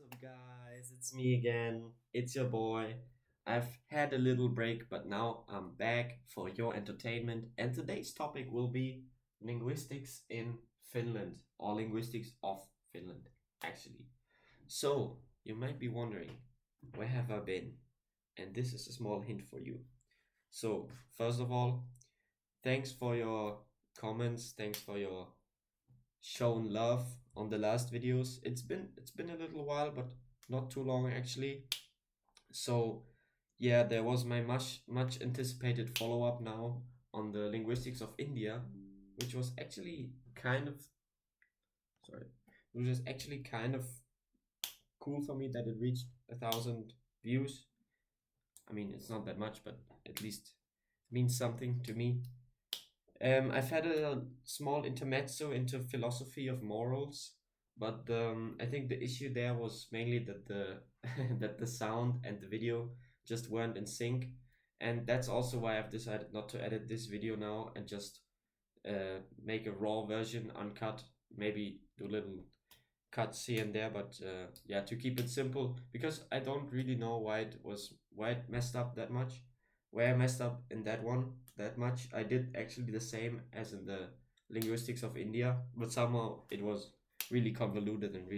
up, guys? It's me again. It's your boy. I've had a little break, but now I'm back for your entertainment. And today's topic will be linguistics in Finland, or linguistics of Finland, actually. So, you might be wondering, where have I been? And this is a small hint for you. So, first of all, thanks for your comments. Thanks for your shown love on the last videos. It's been a little while, but not too long actually. So yeah, there was my much anticipated follow up now on the linguistics of India, which was actually kind of sorry, which was actually kind of cool for me that it reached 1,000 views. I mean, it's not that much, but at least it means something to me. I've had a small intermezzo into philosophy of morals, but I think the issue there was mainly that the that the sound and the video just weren't in sync, and that's also why I've decided not to edit this video now and just make a raw version, uncut, maybe do little cuts here and there, but yeah, to keep it simple because I don't really know why it messed up that much. Where I messed up in that one that much, I did actually the same as in the linguistics of India, but somehow it was really convoluted and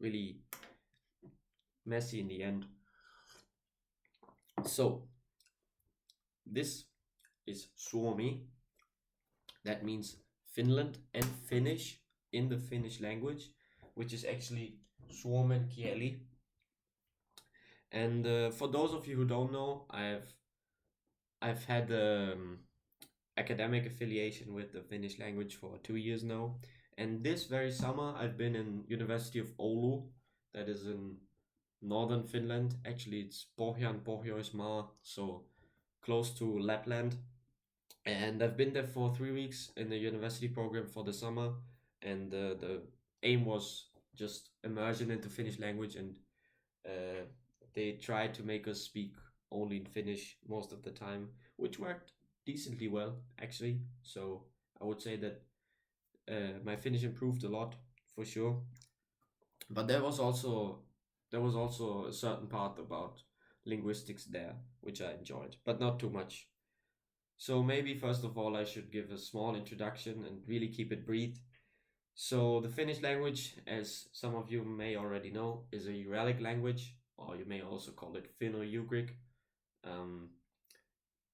really messy in the end. So this is Suomi. That means Finland and Finnish in the Finnish language, which is actually Suomen kieli. And for those of you who don't know, I've had academic affiliation with the Finnish language for 2 years now. And this very summer, I've been in University of Oulu, that is in northern Finland. Actually, it's Pohjoismaa, so close to Lapland. And I've been there for 3 weeks in the university program for the summer. And the aim was just immersion into Finnish language, and uh, they tried to make us speak only in Finnish most of the time, which worked decently well, actually. So I would say that my Finnish improved a lot for sure. But there was also a certain part about linguistics there, which I enjoyed, but not too much. So maybe first of all, I should give a small introduction and really keep it brief. So the Finnish language, as some of you may already know, is a Uralic language, or you may also call it Finno-Ugric. Um,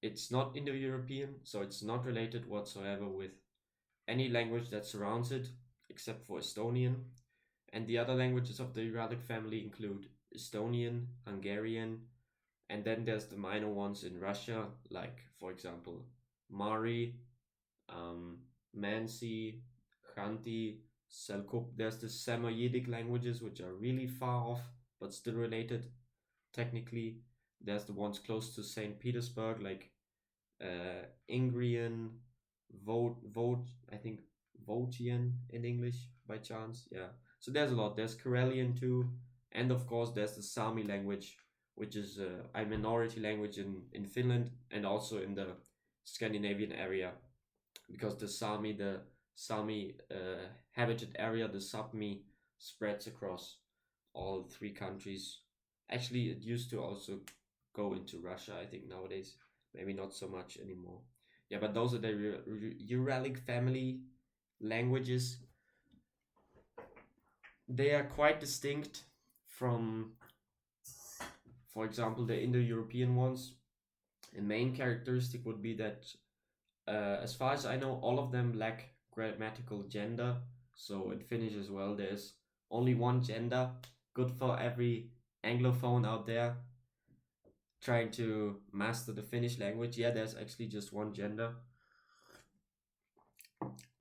it's not Indo-European, so it's not related whatsoever with any language that surrounds it, except for Estonian. And the other languages of the Uralic family include Estonian, Hungarian, and then there's the minor ones in Russia, like, for example, Mari, Mansi, Khanty, Selkup. There's the Samoyedic languages, which are really far off, but still related technically. There's the ones close to St. Petersburg, like Ingrian, I think Votian in English by chance. Yeah. So there's a lot. There's Karelian too. And of course, there's the Sami language, which is a minority language in Finland and also in the Scandinavian area, because the Sami habited area, the Sapmi, spreads across all three countries. Actually, it used to also go into Russia, I think nowadays. Maybe not so much anymore. Yeah, but those are the Uralic family languages. They are quite distinct from, for example, the Indo-European ones. The main characteristic would be that, as far as I know, all of them lack grammatical gender. So in Finnish as well, there's only one gender. Good for every Anglophone out there trying to master the Finnish language. Yeah, there's actually just one gender.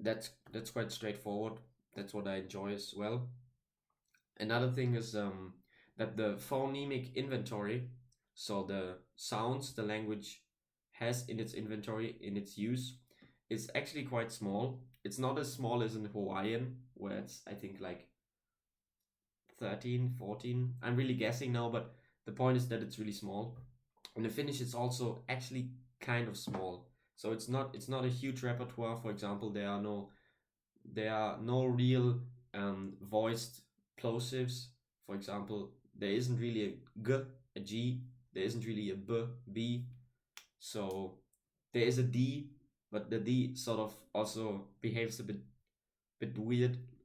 That's quite straightforward. That's what I enjoy as well. Another thing is that the phonemic inventory, so the sounds the language has in its inventory, in its use, is actually quite small. It's not as small as in Hawaiian, where it's, I think, like 13, 14. I'm really guessing now, but the point is that it's really small. In the Finnish, it's also actually kind of small. So it's not a huge repertoire. For example, there are no real voiced plosives. For example, there isn't really a g, a g. There isn't really a b, b. So there is a d, but the d sort of also behaves a bit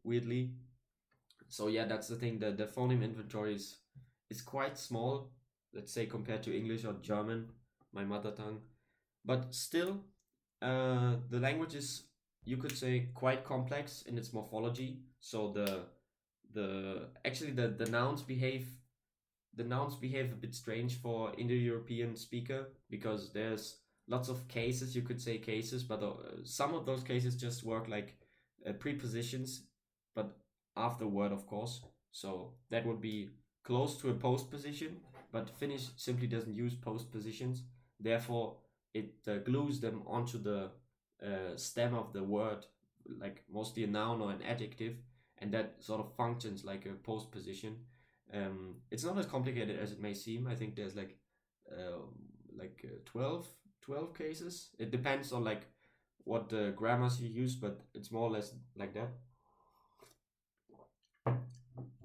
weirdly. So yeah, that's the thing. The phoneme inventory is quite small, let's say compared to English or German, my mother tongue. But still, the language is, you could say, quite complex in its morphology. So the actually the nouns behave a bit strange for Indo-European speaker, because there's lots of cases, you could say cases, but some of those cases just work like prepositions, but after word, of course. So that would be close to a postposition, but Finnish simply doesn't use postpositions. Therefore, it glues them onto the stem of the word, like mostly a noun or an adjective, and that sort of functions like a postposition. It's not as complicated as it may seem. I think there's uh, 12 cases. It depends on like what grammars you use, but it's more or less like that.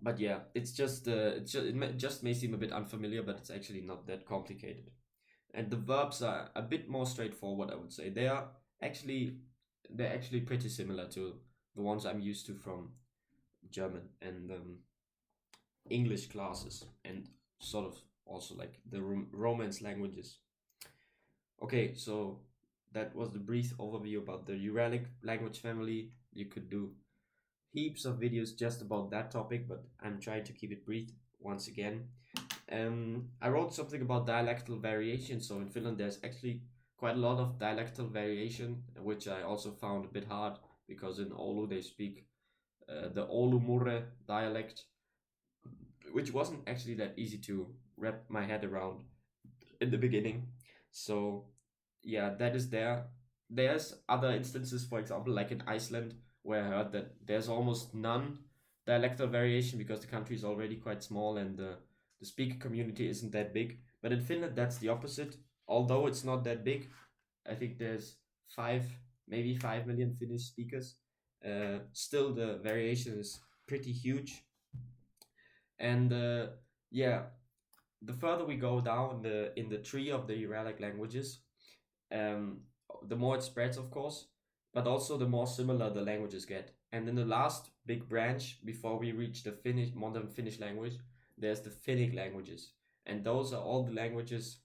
But yeah, it just may seem a bit unfamiliar, but it's actually not that complicated. And the verbs are a bit more straightforward, I would say. Actually they're actually pretty similar to the ones I'm used to from German and English classes, and sort of also like the Romance languages. Okay, so that was the brief overview about the Uralic language family. You could do heaps of videos just about that topic, but I'm trying to keep it brief once again. I wrote something about dialectal variation. So in Finland, there's actually quite a lot of dialectal variation, which I also found a bit hard, because in Oulu they speak the Oulu Murre dialect, which wasn't actually that easy to wrap my head around in the beginning. So yeah, that is there. There's other instances, for example, like in Iceland, where I heard that there's almost none dialectal variation, because the country is already quite small and the speaker community isn't that big. But in Finland, that's the opposite. Although it's not that big, I think there's maybe 5 million Finnish speakers. Still, the variation is pretty huge. And yeah, the further we go down in the tree of the Uralic languages, um, the more it spreads, of course, but also the more similar the languages get. And in the last big branch, before we reach the Finnish modern Finnish language, there's the Finnic languages, and those are all the languages,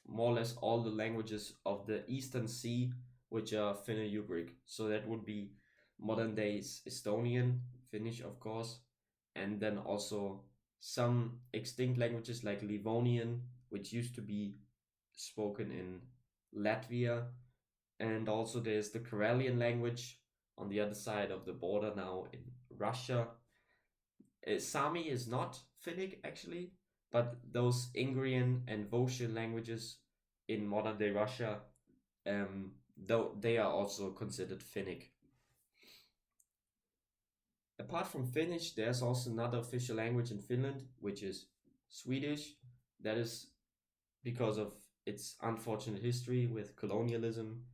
more or less all the languages of the Eastern Sea, which are Finno-Ugric. So that would be modern days Estonian, Finnish, of course, and then also some extinct languages like Livonian, which used to be spoken in Latvia, and also there's the Karelian language on the other side of the border now in Russia. Sami is not Finnic actually, but those Ingrian and Vosgian languages in modern day Russia, though they are also considered Finnic. Apart from Finnish, there's also another official language in Finland, which is Swedish. That is because of its unfortunate history with colonialism,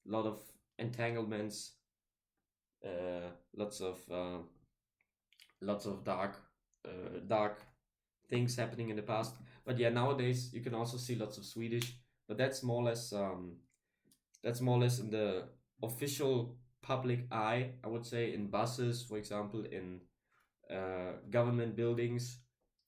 a lot of entanglements, uh, lots of uh, lots of dark things happening in the past. But yeah, nowadays you can also see lots of Swedish, but that's more or less in the official public eye. I would say in buses, for example, in government buildings,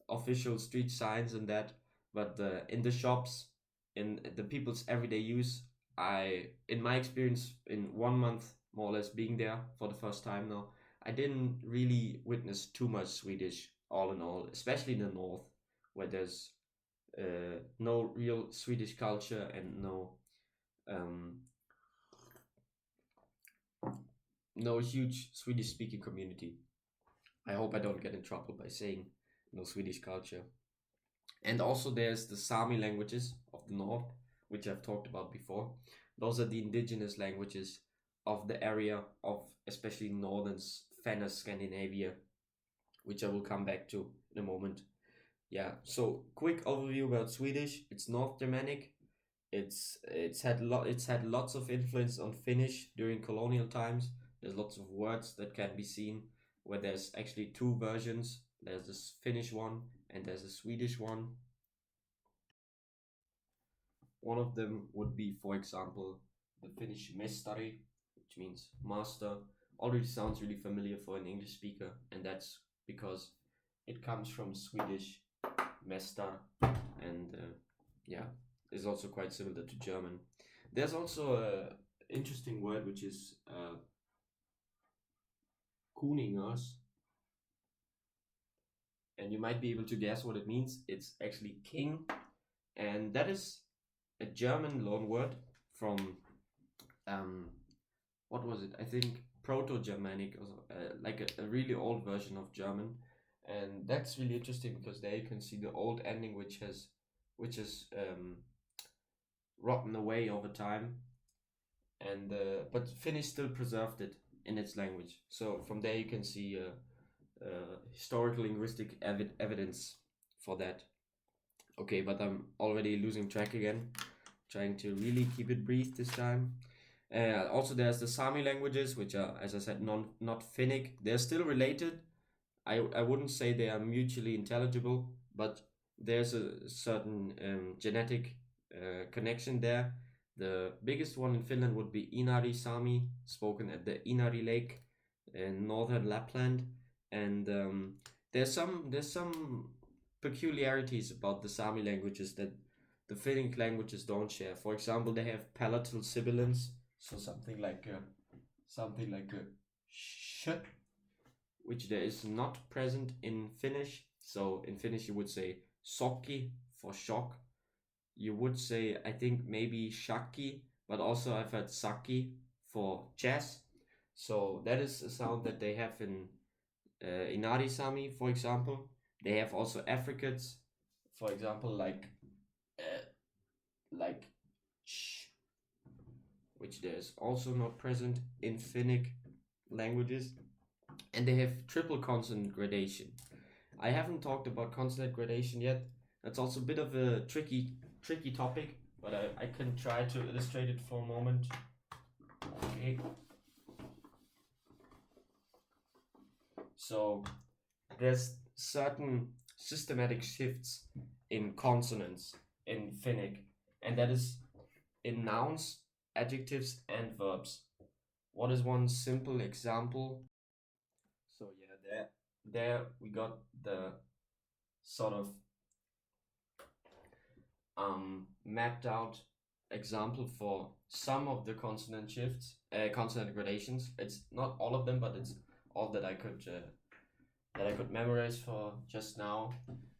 official street signs, and that. But in the shops, in the people's everyday use, in my experience, in 1 month more or less being there for the first time now, I didn't really witness too much Swedish, all in all, especially in the north, where there's no real Swedish culture and um, no huge Swedish speaking community. I hope I don't get in trouble by saying no Swedish culture. And also there's the Sami languages of the north, which I've talked about before. Those are the indigenous languages of the area of especially northern Fenner Scandinavia, which I will come back to in a moment. Yeah, so quick overview about Swedish. It's North Germanic. It's had lots of influence on Finnish during colonial times. There's lots of words that can be seen where there's actually two versions. There's this Finnish one and there's a Swedish one. One of them would be, for example, the Finnish mestari, which means master. Already sounds really familiar for an English speaker, and that's because it comes from Swedish mestar, and yeah, is also quite similar to German. There's also a interesting word which is kuningars, and you might be able to guess what it means. It's actually king, and that is a German loan word from um, what was it? I think Proto-Germanic, or like a really old version of German, and that's really interesting because there you can see the old ending, which is rotten away over time, and but Finnish still preserved it in its language. So from there you can see historical linguistic evidence for that. Okay, but I'm already losing track again. Trying to really keep it brief this time. Also, there's the Sami languages, which are, as I said, not Finnic. They're still related. I wouldn't say they are mutually intelligible, but there's a certain genetic connection there. The biggest one in Finland would be Inari Sami, spoken at the Inari Lake in northern Lapland, and there's some peculiarities about the Sami languages that the Finnic languages don't share. For example, they have palatal sibilants, so something like a sh, which there is not present in Finnish. So in Finnish you would say sokki for shock. You would say, I think, maybe shakki, but also I've heard saki for chess. So that is a sound that they have in Inari Sami, for example. They have also affricates, for example, like sh, which there's also not present in Finnic languages. And they have triple consonant gradation. I haven't talked about consonant gradation yet. That's also a bit of a tricky topic, but I can try to illustrate it for a moment. Okay. So there's certain systematic shifts in consonants in Finnic, and that is in nouns, adjectives, and verbs. What is one simple example? So yeah, there we got the sort of mapped out example for some of the consonant shifts, consonant gradations. It's not all of them, but it's all that I could memorize for just now.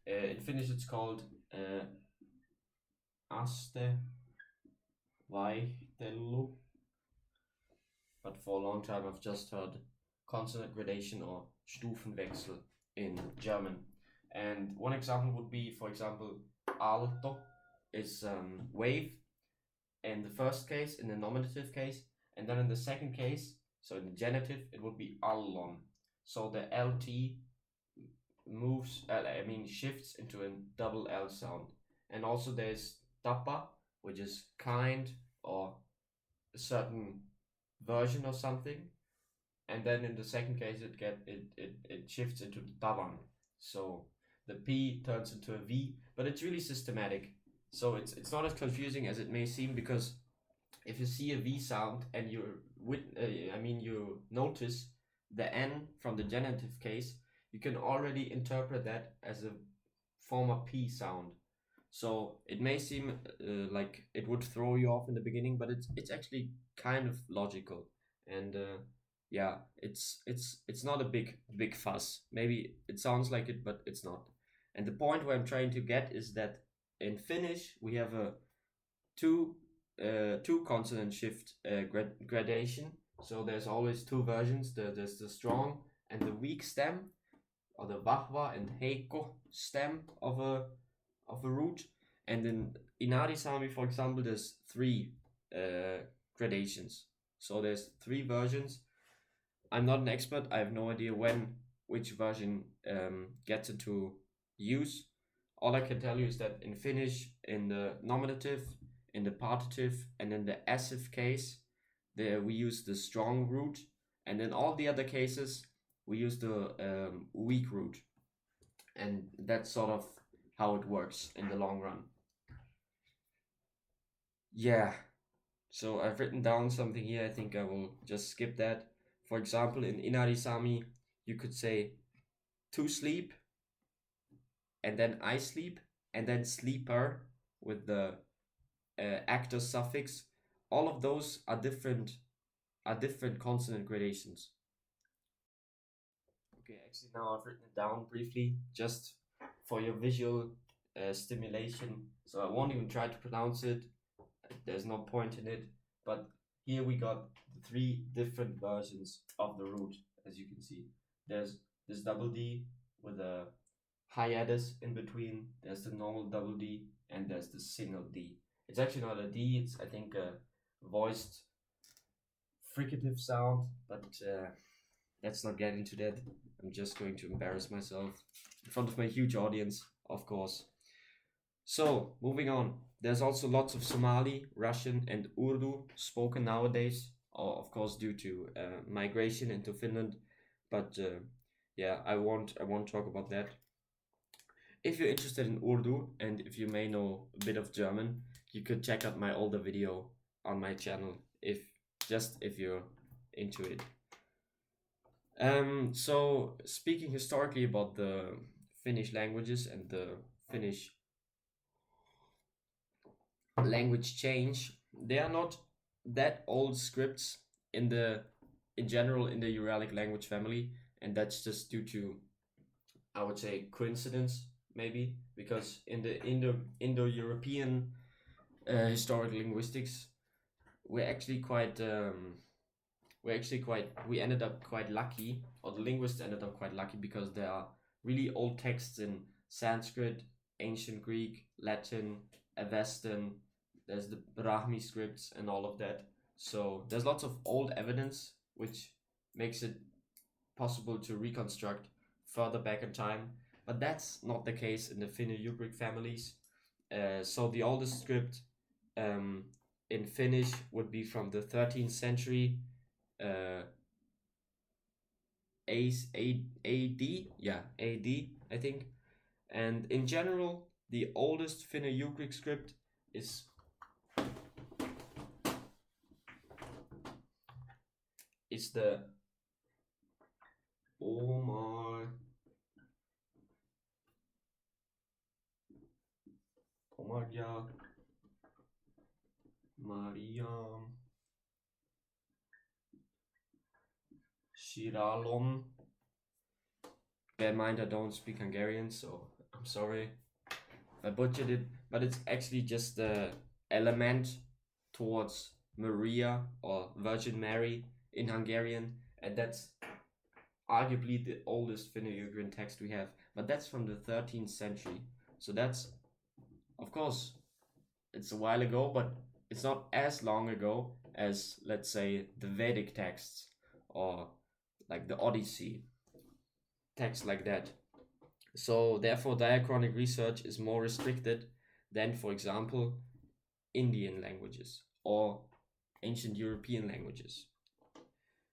In Finnish, it's called aste vaihtelu, but for a long time I've just heard consonant gradation or Stufenwechsel in German. And one example would be, for example, alto is wave in the first case, in the nominative case, and then in the second case, so in the genitive, it would be allon. So the LT moves, shifts into a double L sound. And also there's tapa, which is kind or a certain version of something. And then in the second case, it shifts into the tavan. So the P turns into a V, but it's really systematic. So it's not as confusing as it may seem, because if you see a V sound and you notice the N from the genitive case, you can already interpret that as a former P sound. So it may seem like it would throw you off in the beginning, but it's actually kind of logical, and yeah, it's not a big fuss. Maybe it sounds like it, but it's not. And the point where I'm trying to get is that in Finnish we have a two consonant shift gradation. So there's always two versions. There's the strong and the weak stem, or the vahva and heikko stem of a root. And in Inari Sami, for example, there's three gradations. So there's three versions. I'm not an expert. I have no idea which version gets into use. All I can tell you is that in Finnish, in the nominative, in the partitive, and in the active case, there we use the strong root, and in all the other cases, we use the weak root, and that's sort of how it works in the long run. Yeah, so I've written down something here. I think I will just skip that. For example, in Inarisami, you could say to sleep, and then I sleep, and then sleeper with the actor suffix. All of those are different consonant gradations. Okay, actually now I've written it down briefly just for your visual stimulation. So I won't even try to pronounce it. There's no point in it. But here we got the three different versions of the root, as you can see. There's this double D with a hiatus in between. There's the normal double D, and there's the single D. It's actually not a D. It's, I think, a voiced fricative sound, but let's not get into that. I'm just going to embarrass myself in front of my huge audience, of course. So, moving on. There's also lots of Somali, Russian, and Urdu spoken nowadays, of course, due to migration into Finland. But yeah, I won't talk about that. If you're interested in Urdu and if you may know a bit of German, you could check out my older video on my channel if you're into it. So speaking historically about the Finnish languages and the Finnish language change, they are not that old scripts in general in the Uralic language family, and that's just due to, I would say, coincidence maybe, because in the Indo-European historical linguistics, we're actually quite we ended up quite lucky, or the linguists ended up quite lucky, because there are really old texts in Sanskrit, ancient Greek, Latin, Avestan. There's the Brahmi scripts and all of that. So there's lots of old evidence which makes it possible to reconstruct further back in time. But that's not the case in the Finno-Ugric families. So the oldest script in Finnish would be from the 13th century, AD, yeah, AD, I think. And in general, the oldest Finno-Ugric script is the oh my god, Mariam Shiralom. Bear in mind I don't speak Hungarian, so I'm sorry if I butchered it, but it's actually just the element towards Maria or Virgin Mary in Hungarian, and that's arguably the oldest Finno-Ugric text we have, but that's from the 13th century. So that's, of course, it's a while ago, but it's not as long ago as, let's say, the Vedic texts or like the Odyssey, texts like that. So therefore, diachronic research is more restricted than, for example, Indian languages or ancient European languages.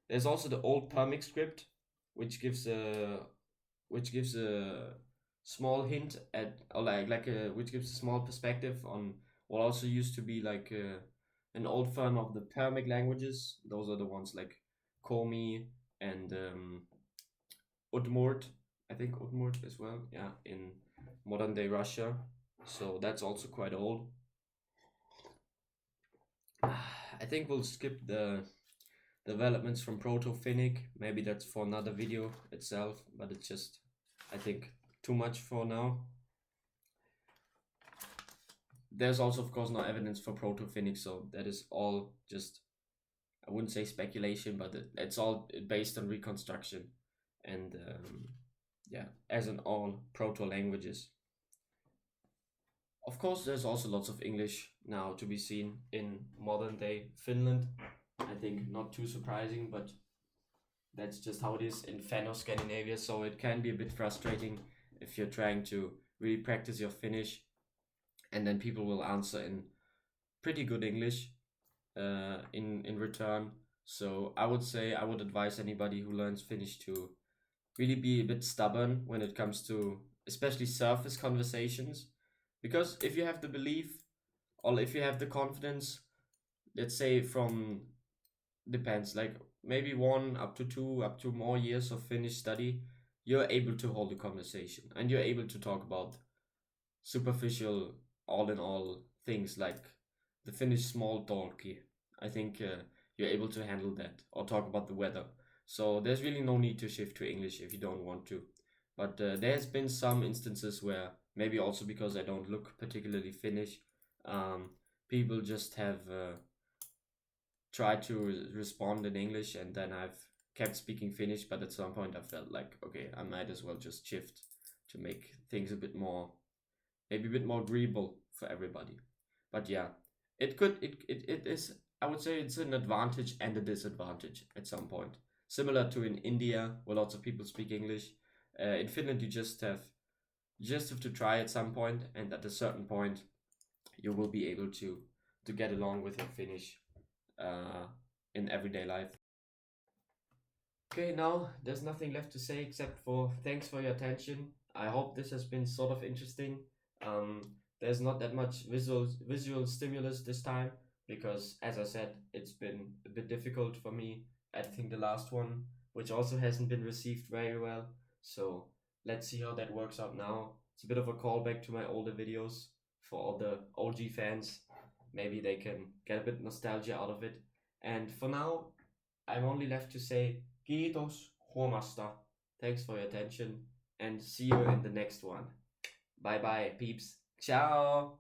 There's also the old Permic script, which gives a small hint at, or which gives a small perspective on what also used to be like an old form of the Permic languages. Those are the ones like Komi and Udmurt. I think Udmurt as well, yeah, in modern day Russia. So that's also quite old. I think we'll skip the developments from Proto-Finnic. Maybe that's for another video itself, but it's just, I think, too much for now. There's also, of course, no evidence for Proto-Finnic, so that is all just, I wouldn't say speculation, but it's all based on reconstruction and yeah, as in all proto-languages. Of course, there's also lots of English now to be seen in modern day Finland. I think not too surprising, but that's just how it is in Fenno-Scandinavia, so it can be a bit frustrating if you're trying to really practice your Finnish, and then people will answer in pretty good English in return. So I would say, I would advise anybody who learns Finnish to really be a bit stubborn when it comes to especially surface conversations. Because if you have the belief or if you have the confidence, let's say from depends like maybe 1 up to 2 up to more years of Finnish study, you're able to hold a conversation and you're able to talk about superficial, all in all things like the Finnish small talky. I think you're able to handle that or talk about the weather. So there's really no need to shift to English if you don't want to. But there's been some instances where maybe also because I don't look particularly Finnish, um, people just have tried to respond in English, and then I've kept speaking Finnish. But at some point, I felt like okay, I might as well just shift to make things a bit more, maybe a bit more agreeable for everybody. But yeah, it is, I would say it's an advantage and a disadvantage at some point. Similar to in India where lots of people speak English. In Finland you just have to try at some point, and at a certain point you will be able to get along with your Finnish uh, in everyday life. Okay, now there's nothing left to say except for thanks for your attention. I hope this has been sort of interesting. There's not that much visual stimulus this time because, as I said, it's been a bit difficult for me editing the last one, which also hasn't been received very well. So let's see how that works out now. It's a bit of a callback to my older videos for all the OG fans. Maybe they can get a bit nostalgia out of it. And for now, I'm only left to say kiitos huomasta. Thanks for your attention and see you in the next one. Bye bye, peeps. Ciao.